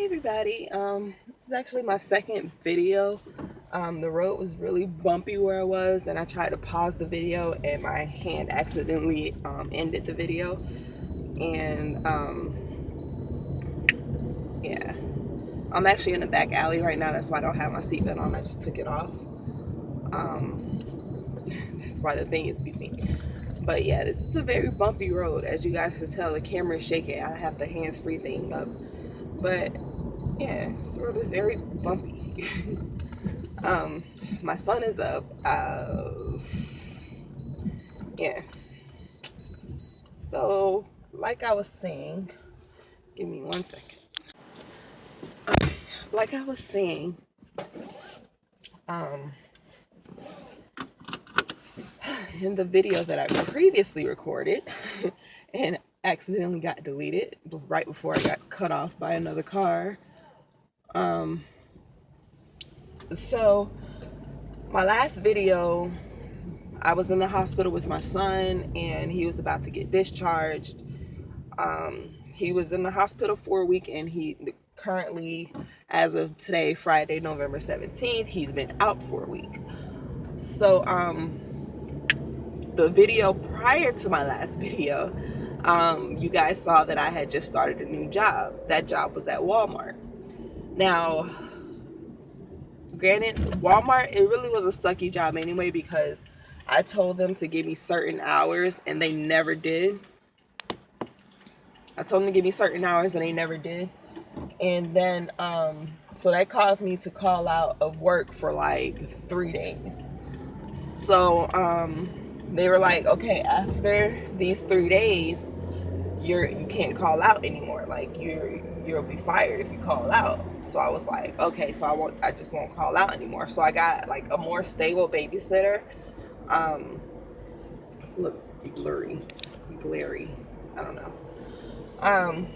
everybody. This is actually my second video. The road was really bumpy where I was, and I tried to pause the video, and my hand accidentally ended the video. And yeah, I'm actually in the back alley right now. That's why I don't have my seatbelt on. I just took it off. Um, that's why the thing is beeping. But yeah, this is a very bumpy road. As you guys can tell, the camera is shaking. I have the hands-free thing up. But yeah, this road is very bumpy. My son is up. Yeah. So, like I was saying, give me 1 second. Like I was saying, um, in the video that I previously recorded and accidentally got deleted right before I got cut off by another car. So, my last video, I was in the hospital with my son and he was about to get discharged. He was in the hospital for a week, and he currently, as of today, Friday, November 17th, he's been out for a week. So, the video prior to my last video, you guys saw that I had just started a new job. That job was at Walmart. Now, granted, Walmart, it really was a sucky job anyway, because I told them to give me certain hours and they never did. I told them to give me certain hours and they never did. And then, so that caused me to call out of work for like 3 days. So, they were like, okay, after these 3 days, you can't call out anymore. Like you'll be fired if you call out. So I was like, okay, so I just won't call out anymore. So I got like a more stable babysitter. It's a little glary. I don't know.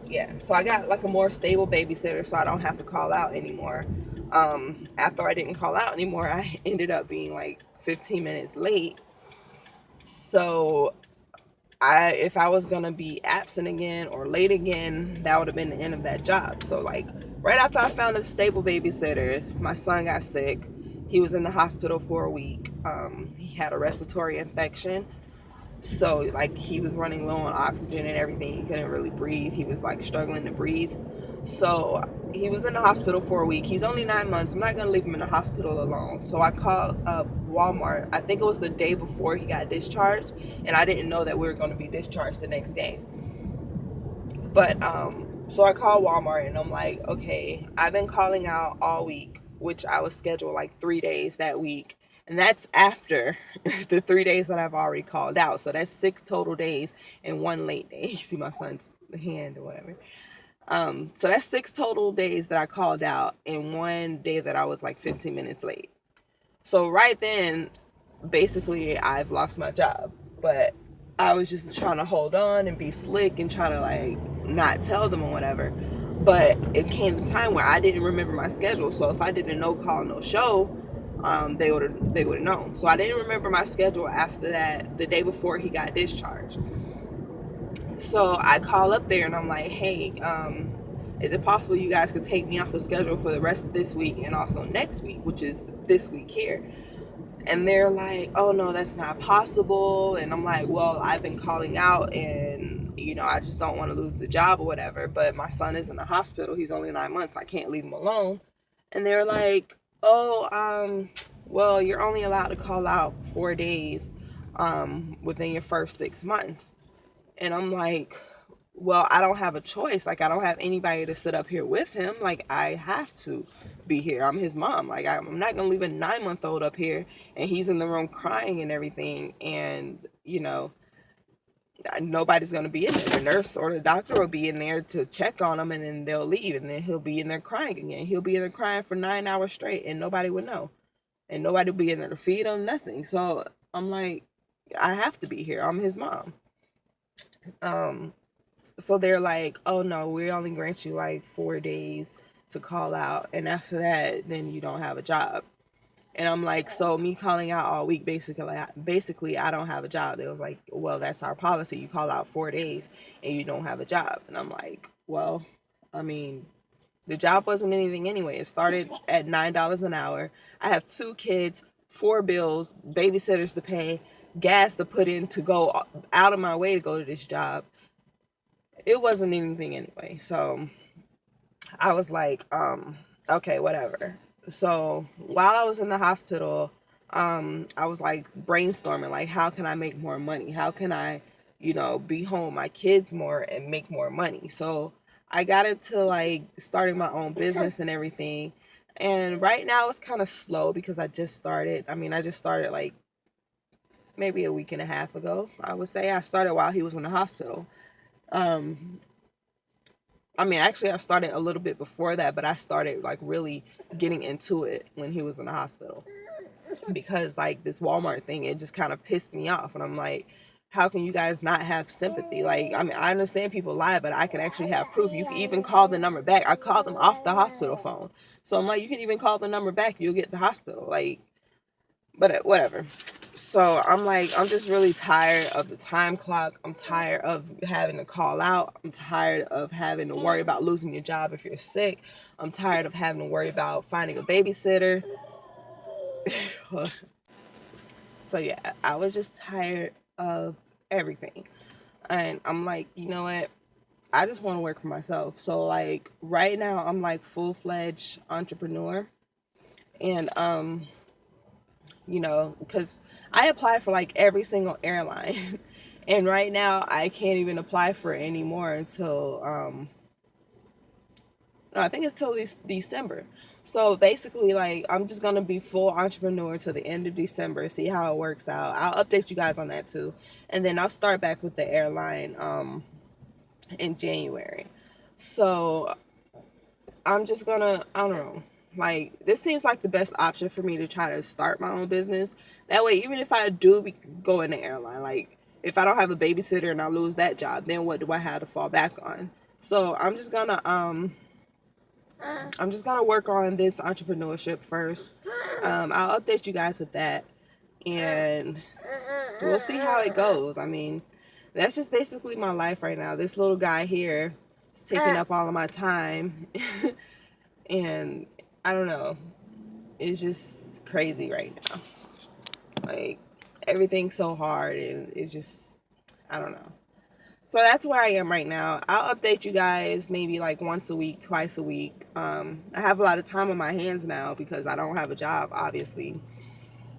Yeah, so I got like a more stable babysitter, so I don't have to call out anymore. After I didn't call out anymore, I ended up being like 15 minutes late. So if I was gonna be absent again or late again, that would have been the end of that job. So like right after I found a stable babysitter, my son got sick. He was in the hospital for a week. He had a respiratory infection. So like he was running low on oxygen and everything. He couldn't really breathe. He was like struggling to breathe. So he was in the hospital for a week. He's only 9 months. I'm not gonna leave him in the hospital alone. So I called up Walmart. I think it was the day before he got discharged, and I didn't know that we were going to be discharged the next day. But so I called Walmart and I'm like, okay, I've been calling out all week, which I was scheduled like 3 days that week. And that's after the 3 days that I've already called out. So that's 6 total days and one late day. You see my son's hand or whatever. So that's 6 total days that I called out and one day that I was like 15 minutes late. So right then, basically, I've lost my job. But I was just trying to hold on and be slick and try to like not tell them or whatever. But it came a time where I didn't remember my schedule. So if I did a no call, no show, they would have known. So I didn't remember my schedule after that, the day before he got discharged. So I call up there and I'm like, hey, is it possible you guys could take me off the schedule for the rest of this week and also next week, which is this week here? And they're like, oh no, that's not possible. And I'm like, well, I've been calling out and, I just don't want to lose the job or whatever. But my son is in the hospital. He's only 9 months. I can't leave him alone. And they're like, oh, well, you're only allowed to call out 4 days within your first 6 months. And I'm like, well, I don't have a choice. Like, I don't have anybody to sit up here with him. Like, I have to be here. I'm his mom. Like, I'm not going to leave a 9-month-old up here and he's in the room crying and everything. And, nobody's going to be in there. The nurse or the doctor will be in there to check on him and then they'll leave. And then he'll be in there crying again. He'll be in there crying for 9 hours straight and nobody would know. And nobody will be in there to feed him, nothing. So I'm like, I have to be here. I'm his mom. So they're like, oh no, we only grant you like 4 days to call out. And after that, then you don't have a job. And I'm like, so me calling out all week, basically, I don't have a job. They was like, well, that's our policy. You call out 4 days and you don't have a job. And I'm like, well, I mean, The job wasn't anything anyway. It started at $9 an hour. I have 2 kids, 4 bills, babysitters to pay, gas to put in to go out of my way to go to this job. It wasn't anything anyway. So I was like, okay, whatever. So while I was in the hospital, I was like brainstorming, like, how can I make more money? How can I, be home with my kids more and make more money? So I got into like starting my own business and everything. And right now it's kind of slow because I just started. I mean, I just started like maybe a week and a half ago, I would say. I started while he was in the hospital. Um, I mean, actually, I started a little bit before that, but I started like really getting into it when he was in the hospital because like this Walmart thing, it just kind of pissed me off. And I'm like, how can you guys not have sympathy? Like, I mean, I understand people lie, but I can actually have proof. You can even call the number back. I called them off the hospital phone. So I'm like, you can even call the number back. You'll get the hospital. Like, but whatever. So I'm like, I'm just really tired of the time clock. I'm tired of having to call out. I'm tired of having to worry about losing your job if you're sick. I'm tired of having to worry about finding a babysitter. So yeah, I was just tired of everything. And I'm like, you know what? I just want to work for myself. So like right now I'm like full-fledged entrepreneur. And because I apply for like every single airline. And right now I can't even apply for it anymore until no, I think it's till December. So basically, like, I'm just gonna be full entrepreneur till the end of December, see how it works out. I'll update you guys on that too. And then I'll start back with the airline in January. So I'm just gonna, I don't know, like, this seems like the best option for me to try to start my own business. That way, even if I do go in the airline, like, if I don't have a babysitter and I lose that job, then what do I have to fall back on? So I'm just gonna work on this entrepreneurship first. I'll update you guys with that, and we'll see how it goes. I mean, that's just basically my life right now. This little guy here is taking up all of my time, and I don't know. It's just crazy right now. Like, everything's so hard, and it's just, I don't know. So that's where I am right now. I'll update you guys maybe like once a week, twice a week. I have a lot of time on my hands now because I don't have a job, obviously.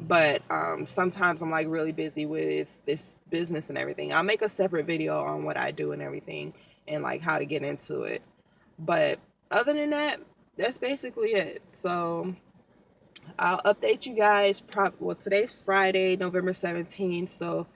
But sometimes I'm like really busy with this business and everything. I'll make a separate video on what I do and everything and like how to get into it. But other than that, that's basically it. So I'll update you guys. Well, today's Friday, November 17th. So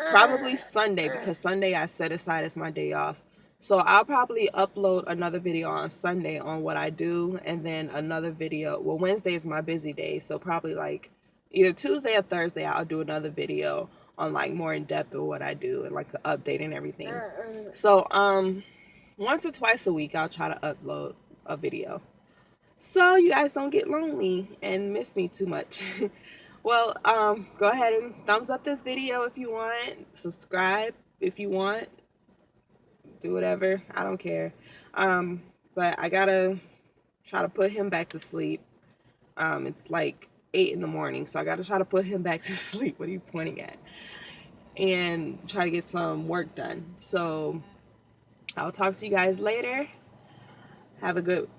probably Sunday, because Sunday I set aside as my day off. So I'll probably upload another video on Sunday on what I do, and then another video. Well, Wednesday is my busy day, so probably like either Tuesday or Thursday I'll do another video on like more in depth of what I do and like the update and everything. So once or twice a week I'll try to upload a video, so you guys don't get lonely and miss me too much. Well, go ahead and thumbs up this video if you want. Subscribe if you want. Do whatever. I don't care. But I gotta try to put him back to sleep. It's like 8 in the morning, so I gotta try to put him back to sleep. What are you pointing at? And try to get some work done. So I'll talk to you guys later. Have a good